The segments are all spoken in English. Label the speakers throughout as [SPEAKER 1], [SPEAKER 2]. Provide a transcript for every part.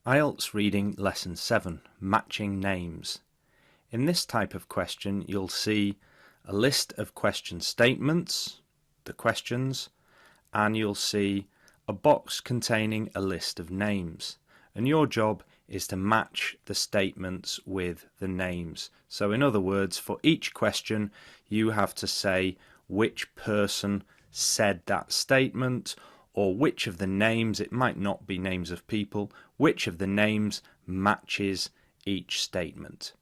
[SPEAKER 1] IELTS Reading Lesson 7, Matching Names. In this type of question you'll see a list of question statements, the questions, and you'll see a box containing a list of names. And your job is to match the statements with the names. So in other words, for each question you have to say which person said that statement, or which of the names, it might not be names of people, which of the names matches each statement.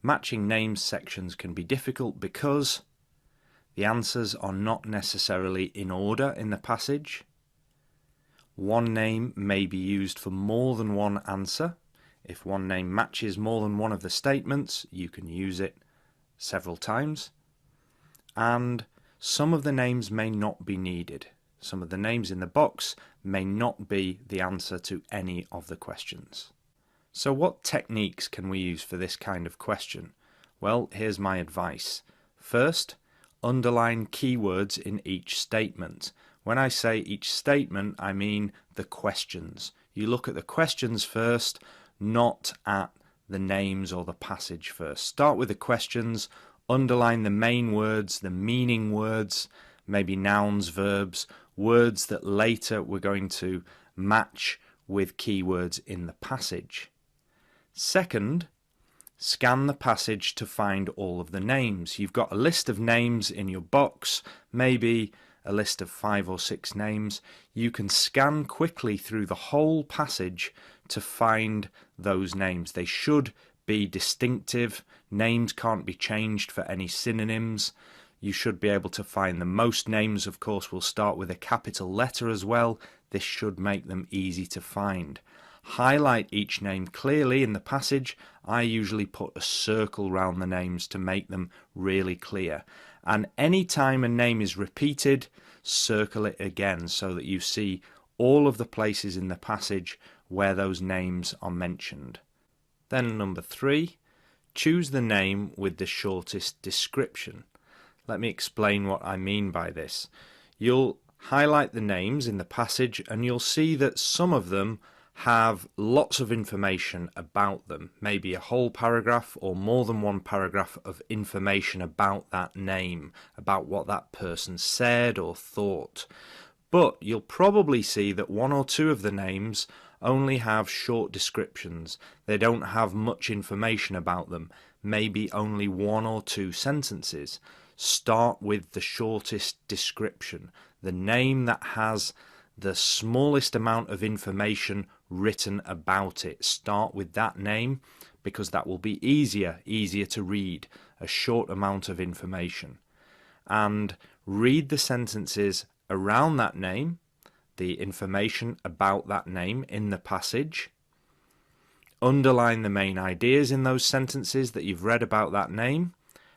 [SPEAKER 1] Matching names sections can be difficult because the answers are not necessarily in order in the passage. One name may be used for more than one answer. If one name matches more than one of the statements, you can use it several times. And some of the names may not be needed. Some of the names in the box may not be the answer to any of the questions. So what techniques can we use for this kind of question? Well, here's my advice. First, underline keywords in each statement. When I say each statement, I mean the questions. You look at the questions first, not at the names or the passage first. Start with the questions, underline the main words, the meaning words, maybe nouns, verbs, words that later we're going to match with keywords in the passage. Second, scan the passage to find all of the names. You've got a list of names in your box, maybe a list of 5 or 6 names. You can scan quickly through the whole passage to find those names. They should be distinctive. Names can't be changed for any synonyms. You should be able to find them. Most names, of course, will start with a capital letter as well. This should make them easy to find. Highlight each name clearly in the passage. I usually put a circle round the names to make them really clear. And any time a name is repeated, circle it again so that you see all of the places in the passage where those names are mentioned. Then number 3, choose the name with the shortest description. Let me explain what I mean by this. You'll highlight the names in the passage and you'll see that some of them have lots of information about them, maybe a whole paragraph or more than one paragraph of information about that name, about what that person said or thought. But you'll probably see that 1 or 2 of the names only have short descriptions. They don't have much information about them, maybe only 1 or 2 sentences. Start with the shortest description, the name that has the smallest amount of information written about it. Start with that name because that will be easier to read, a short amount of information. And read the sentences around that name, the information about that name in the passage. Underline the main ideas in those sentences that you've read about that name.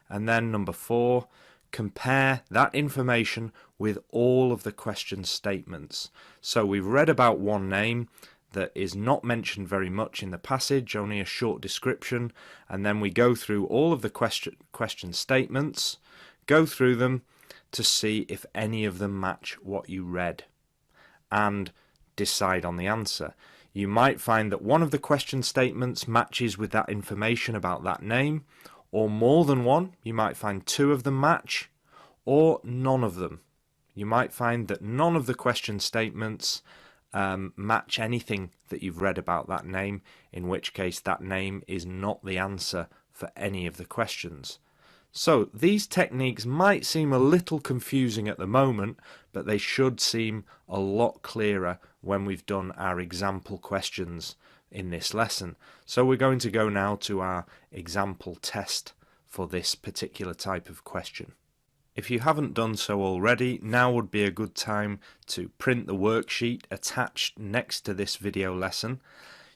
[SPEAKER 1] And then number 4, compare that information with all of the question statements. So we've read about one name that is not mentioned very much in the passage, only a short description, and then we go through all of the question statements, go through them to see if any of them match what you read, and decide on the answer. You might find that one of the question statements matches with that information about that name, or more than one. You might find 2 of them match, or none of them. You might find that none of the question statements match anything that you've read about that name, in which case that name is not the answer for any of the questions. So these techniques might seem a little confusing at the moment, but they should seem a lot clearer when we've done our example questions in this lesson. So we're going to go now to our example test for this particular type of question. If you haven't done so already, now would be a good time to print the worksheet attached next to this video lesson.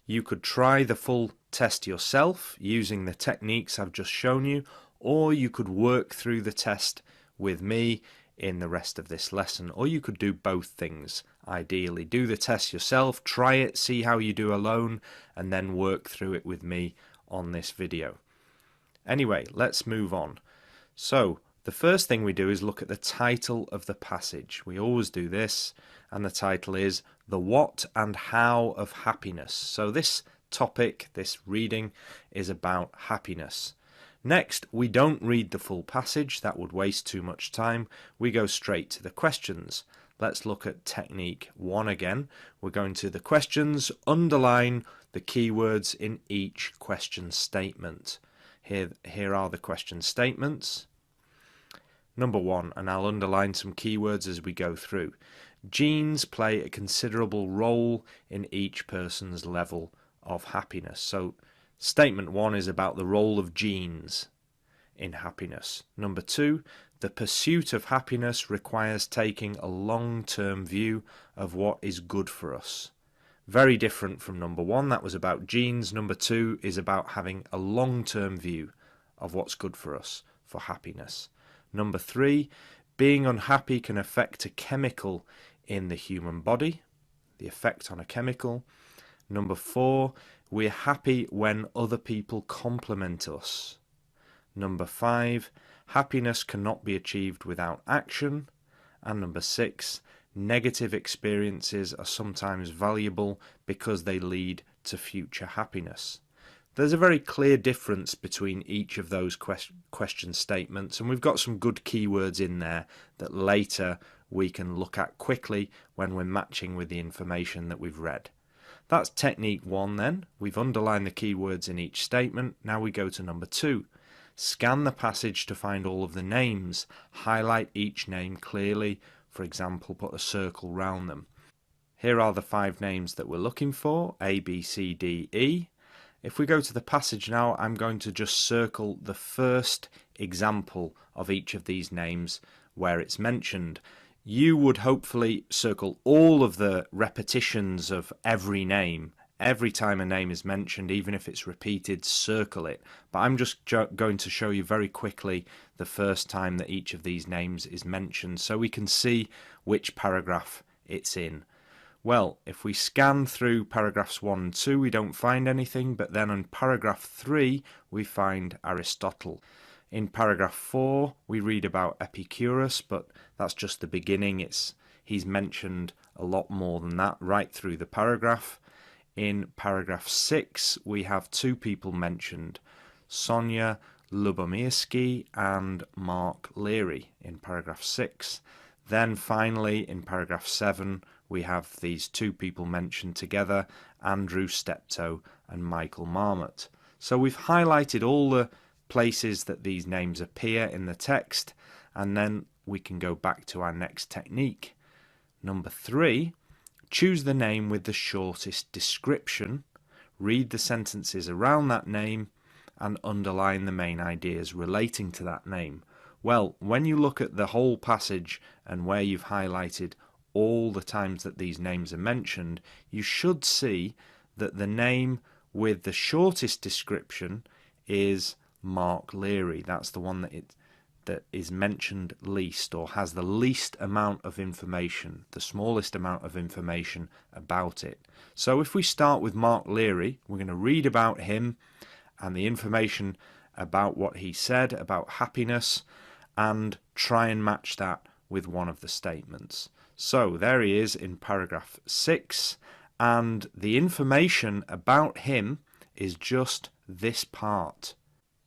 [SPEAKER 1] You could try the full test yourself using the techniques I've just shown you, or you could work through the test with me in the rest of this lesson, or you could do both things. Ideally, do the test yourself, try it, see how you do alone, and then work through it with me on this video. Anyway, let's move on. So The first thing we do is look at the title of the passage. We always do this, and the title is The What and How of Happiness. So this topic, this reading, is about happiness. Next, we don't read the full passage, that would waste too much time. We go straight to the questions. Let's look at technique 1 again. We're going to the questions, underline the keywords in each question statement. Here are the question statements. Number 1, and I'll underline some keywords as we go through. Genes play a considerable role in each person's level of happiness. So statement 1 is about the role of genes in happiness. Number 2, the pursuit of happiness requires taking a long-term view of what is good for us. Very different from number 1, that was about genes. Number 2 is about having a long-term view of what's good for us for happiness. Number 3, being unhappy can affect a chemical in the human body, the effect on a chemical. Number 4, we're happy when other people compliment us. Number 5, happiness cannot be achieved without action. And number 6, negative experiences are sometimes valuable because they lead to future happiness. There's a very clear difference between each of those question statements, and we've got some good keywords in there that later we can look at quickly when we're matching with the information that we've read. That's technique 1 then. We've underlined the keywords in each statement. Now we go to number 2. Scan the passage to find all of the names. Highlight each name clearly. For example, put a circle round them. Here are the 5 names that we're looking for, A, B, C, D, E. If we go to the passage now, I'm going to just circle the first example of each of these names where it's mentioned. You would hopefully circle all of the repetitions of every name. Every time a name is mentioned, even if it's repeated, circle it. But I'm just going to show you very quickly the first time that each of these names is mentioned so we can see which paragraph it's in. Well, if we scan through paragraphs 1 and 2, we don't find anything, but then in paragraph 3, we find Aristotle. In paragraph 4, we read about Epicurus, but that's just the beginning. He's mentioned a lot more than that right through the paragraph. In paragraph 6, we have 2 people mentioned, Sonia Lubomirsky and Mark Leary in paragraph 6. Then finally, in paragraph 7, we have these 2 people mentioned together, Andrew Steptoe and Michael Marmot. So we've highlighted all the places that these names appear in the text, and then we can go back to our next technique. Number 3, choose the name with the shortest description, read the sentences around that name, and underline the main ideas relating to that name. Well, when you look at the whole passage and where you've highlighted all the times that these names are mentioned, you should see that the name with the shortest description is Mark Leary. That's the one that is mentioned least, or has the least amount of information, the smallest amount of information about it. So if we start with Mark Leary, we're going to read about him and the information about what he said about happiness and try and match that with one of the statements. So there he is in paragraph 6, and the information about him is just this part.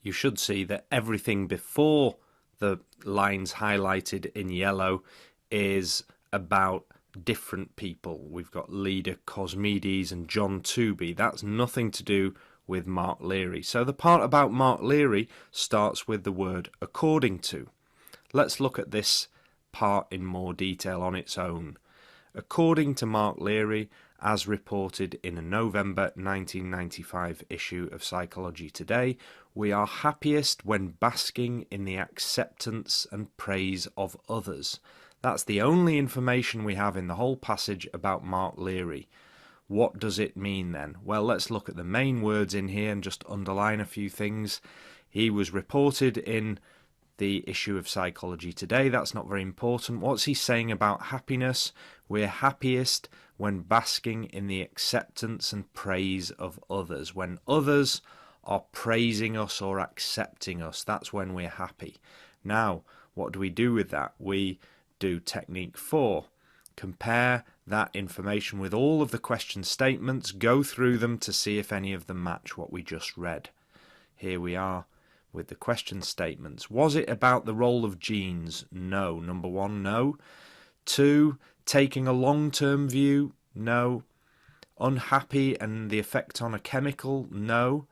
[SPEAKER 1] You should see that everything before the lines highlighted in yellow is about different people. We've got Leda Cosmides and John Tooby. That's nothing to do with Mark Leary. So the part about Mark Leary starts with the word according to. Let's look at this part in more detail on its own. According to Mark Leary, as reported in a November 1995 issue of Psychology Today, we are happiest when basking in the acceptance and praise of others. That's the only information we have in the whole passage about Mark Leary. What does it mean then? Well, let's look at the main words in here and just underline a few things. He was reported in the issue of Psychology Today. That's not very important. What's he saying about happiness? We're happiest when basking in the acceptance and praise of others. When others are praising us or accepting us, that's when we're happy. Now, What do we do with that? We do technique 4. Compare that information with all of the question statements, go through them to see if any of them match what we just read. Here we are with the question statements. Was it about the role of genes? No. Number 1, no. 2, taking a long-term view? No. Unhappy and the effect on a chemical? No.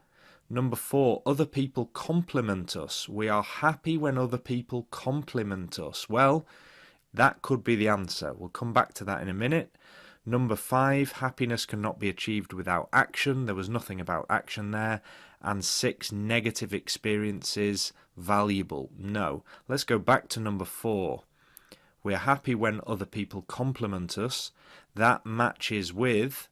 [SPEAKER 1] Number 4, other people compliment us. We are happy when other people compliment us. Well, that could be the answer. We'll come back to that in a minute. Number 5, happiness cannot be achieved without action. There was nothing about action there. And 6, negative experiences valuable. No. Let's go back to number 4. We're happy when other people compliment us. That matches with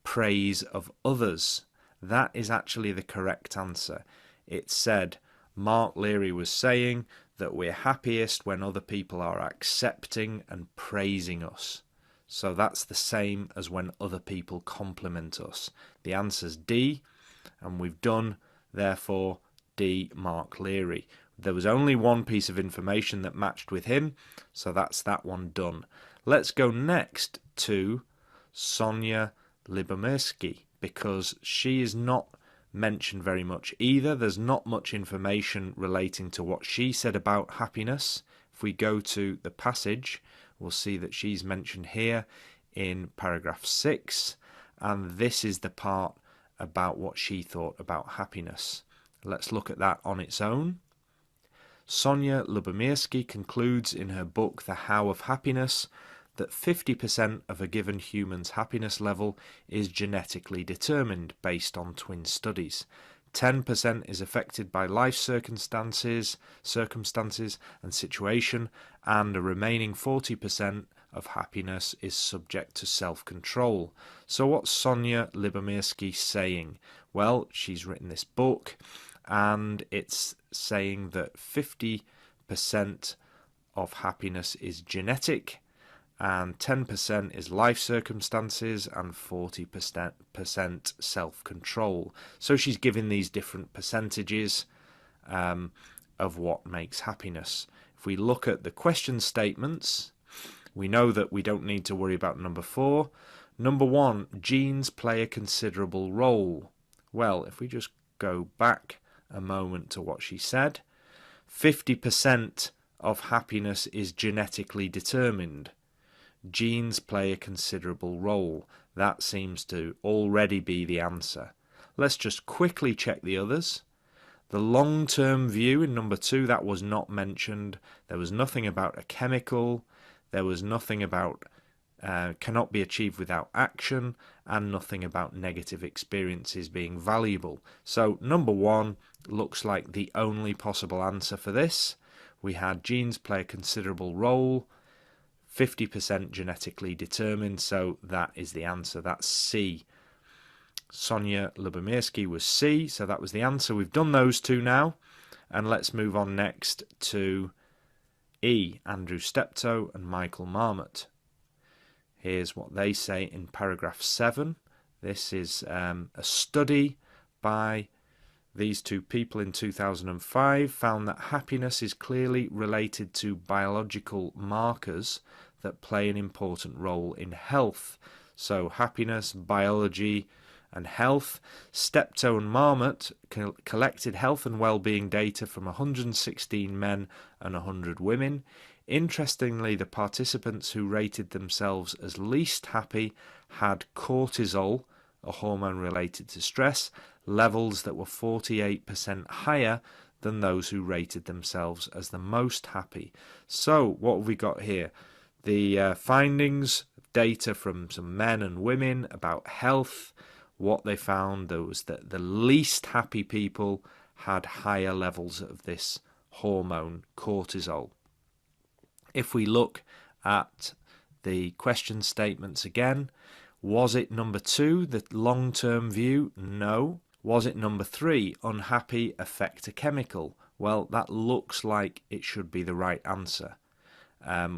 [SPEAKER 1] praise of others. That is actually the correct answer. It said, Mark Leary was saying that we're happiest when other people are accepting and praising us. So that's the same as when other people compliment us. The answer's D, and we've done, therefore, D, Mark Leary. There was only one piece of information that matched with him, so that's that one done. Let's go next to Sonia Lyubomirsky, because she is not mentioned very much either. There's not much information relating to what she said about happiness. If we go to the passage, we'll see that she's mentioned here in paragraph 6, and this is the part about what she thought about happiness. Let's look at that on its own. Sonia Lyubomirsky concludes in her book The How of Happiness that 50% of a given human's happiness level is genetically determined based on twin studies. 10% is affected by life circumstances and situation, and the remaining 40% of happiness is subject to self-control. So what's Sonia Lyubomirsky saying? Well, she's written this book, and it's saying that 50% of happiness is genetic, and 10% is life circumstances, and 40% self-control. So she's giving these different percentages of what makes happiness. If we look at the question statements, we know that we don't need to worry about number 4. Number 1, genes play a considerable role. Well, if we just go back a moment to what she said, 50% of happiness is genetically determined. Genes play a considerable role. That seems to already be the answer. Let's just quickly check the others. The long-term view in number 2, that was not mentioned. There was nothing about a chemical. There was nothing about cannot be achieved without action, and nothing about negative experiences being valuable. So number 1 looks like the only possible answer for this. We had genes play a considerable role, 50% genetically determined, so that is the answer. That's C. Sonia Lyubomirsky was C, so that was the answer. We've done those two now, and let's move on next to E. Andrew Steptoe and Michael Marmot. Here's what they say in paragraph 7. This is a study by these two people in 2005 found that happiness is clearly related to biological markers that play an important role in health. So happiness, biology and health. Steptoe and Marmot collected health and well-being data from 116 men and 100 women. Interestingly, the participants who rated themselves as least happy had cortisol, a hormone related to stress, levels that were 48% higher than those who rated themselves as the most happy. So what have we got here? The findings, data from some men and women about health. What they found was that the least happy people had higher levels of this hormone, cortisol. If we look at the question statements again, was it number 2, the long-term view? No. Was it number 3, unhappy, affect a chemical? Well, that looks like it should be the right answer.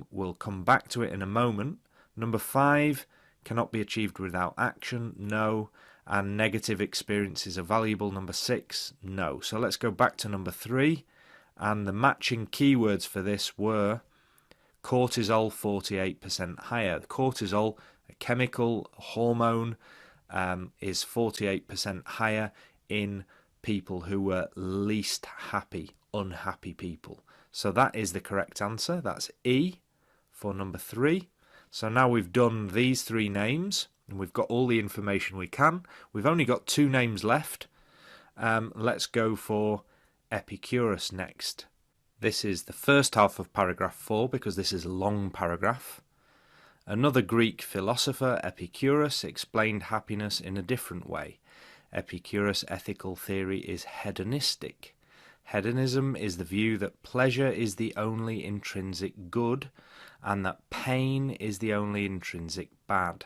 [SPEAKER 1] We'll come back to it in a moment. Number 5, cannot be achieved without action? No. And negative experiences are valuable? Number 6, no. So let's go back to number 3 and the matching keywords for this were cortisol 48% higher. Cortisol, a chemical hormone, is 48% higher in people who were least happy, unhappy people. So that is the correct answer. That's E for number 3. So now we've done these 3 names and we've got all the information we can. We've only got 2 names left. Let's go for Epicurus next. This is the first half of paragraph 4 because this is a long paragraph. Another Greek philosopher, Epicurus, explained happiness in a different way. Epicurus' ethical theory is hedonistic. Hedonism is the view that pleasure is the only intrinsic good and that pain is the only intrinsic bad.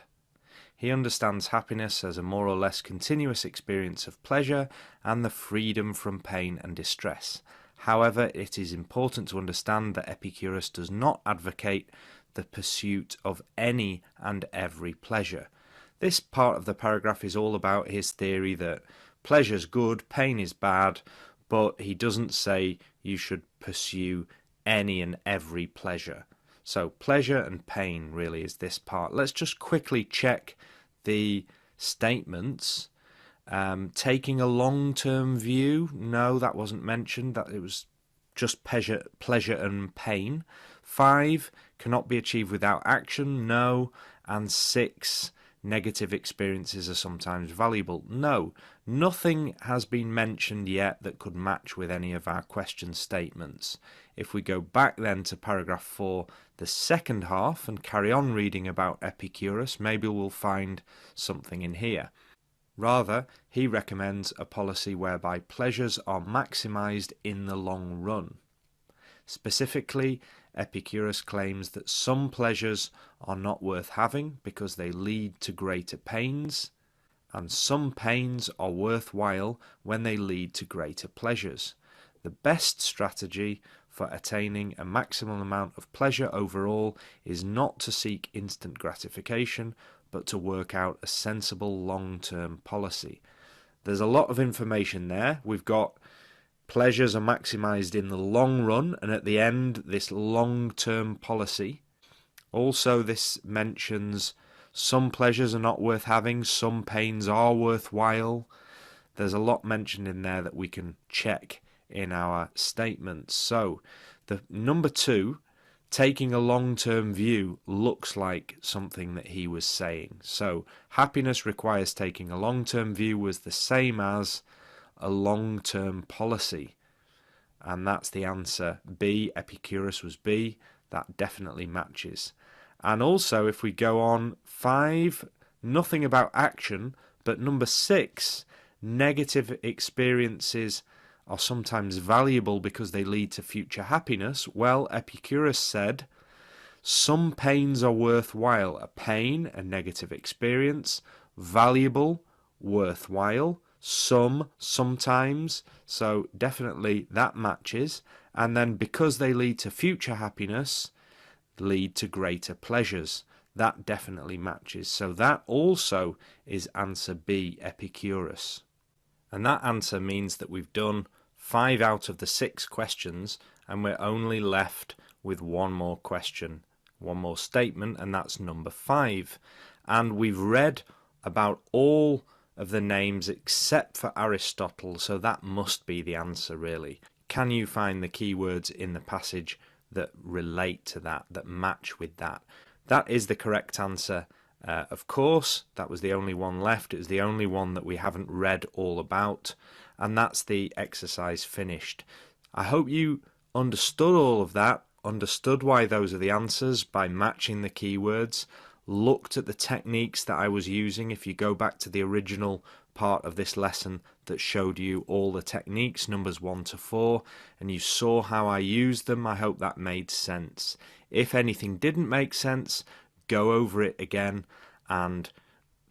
[SPEAKER 1] He understands happiness as a more or less continuous experience of pleasure and the freedom from pain and distress. However, it is important to understand that Epicurus does not advocate the pursuit of any and every pleasure. This part of the paragraph is all about his theory that pleasure's good, pain is bad, but he doesn't say you should pursue any and every pleasure. So pleasure and pain really is this part. Let's just quickly check the statements. Taking a long-term view, no, that wasn't mentioned. That it was just pleasure and pain. 5, cannot be achieved without action, no. And 6, negative experiences are sometimes valuable, no. Nothing has been mentioned yet that could match with any of our question statements. If we go back then to paragraph 4, the second half, and carry on reading about Epicurus, maybe we'll find something in here. Rather, he recommends a policy whereby pleasures are maximized in the long run. Specifically, Epicurus claims that some pleasures are not worth having because they lead to greater pains, and some pains are worthwhile when they lead to greater pleasures. The best strategy for attaining a maximum amount of pleasure overall is not to seek instant gratification, but to work out a sensible long-term policy. There's a lot of information there. We've got pleasures are maximized in the long run, and at the end, this long-term policy. Also, this mentions some pleasures are not worth having, some pains are worthwhile. There's a lot mentioned in there that we can check in our statements. So, the number 2, taking a long-term view, looks like something that he was saying. So, happiness requires taking a long-term view was the same as a long-term policy. And that's the answer. B, Epicurus was B. That definitely matches. And also, if we go on, 5, nothing about action, but number 6, negative experiences are sometimes valuable because they lead to future happiness. Well, Epicurus said, some pains are worthwhile. A pain, a negative experience, valuable, worthwhile, sometimes, so definitely that matches. And then because they lead to future happiness, lead to greater pleasures. That definitely matches. So that also is answer B, Epicurus. And that answer means that we've done 5 out of the 6 questions, and we're only left with one more question, one more statement, and that's number 5. And we've read about all of the names except for Aristotle, so that must be the answer really. Can you find the keywords in the passage that relate to that, that match with that? That is the correct answer. Of course, that was the only one left. It was the only one that we haven't read all about, and that's the exercise finished. I hope you understood all of that, understood why those are the answers by matching the keywords, looked at the techniques that I was using. If you go back to the original part of this lesson that showed you all the techniques, numbers 1 to 4, and you saw how I used them, I hope that made sense. If anything didn't make sense, go over it again and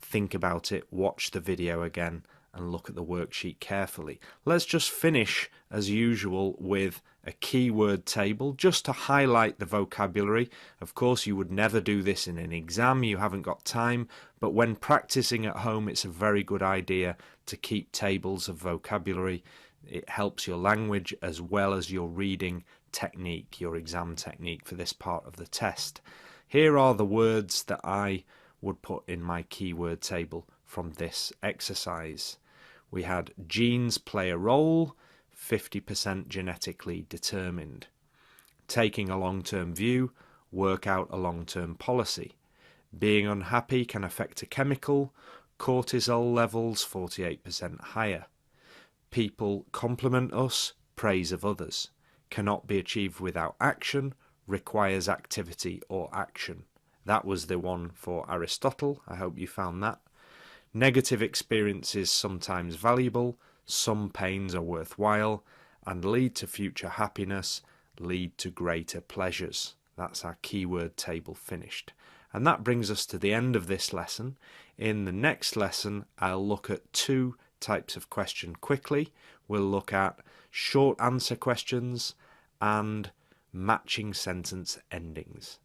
[SPEAKER 1] think about it, watch the video again and look at the worksheet carefully. Let's just finish as usual with a keyword table just to highlight the vocabulary. Of course, you would never do this in an exam, you haven't got time, but when practicing at home it's a very good idea to keep tables of vocabulary It helps your language as well as your reading technique, your exam technique for this part of the test. Here are the words that I would put in my keyword table from this exercise. We had genes play a role, 50% genetically determined. Taking a long-term view, work out a long-term policy. Being unhappy can affect a chemical, cortisol levels 48% higher. People compliment us, praise of others. Cannot be achieved without action, requires activity or action. That was the one for Aristotle. I hope you found that. Negative experiences sometimes valuable, some pains are worthwhile, and lead to future happiness, lead to greater pleasures. That's our keyword table finished. And that brings us to the end of this lesson. In the next lesson, I'll look at two types of question quickly. We'll look at short answer questions and matching sentence endings.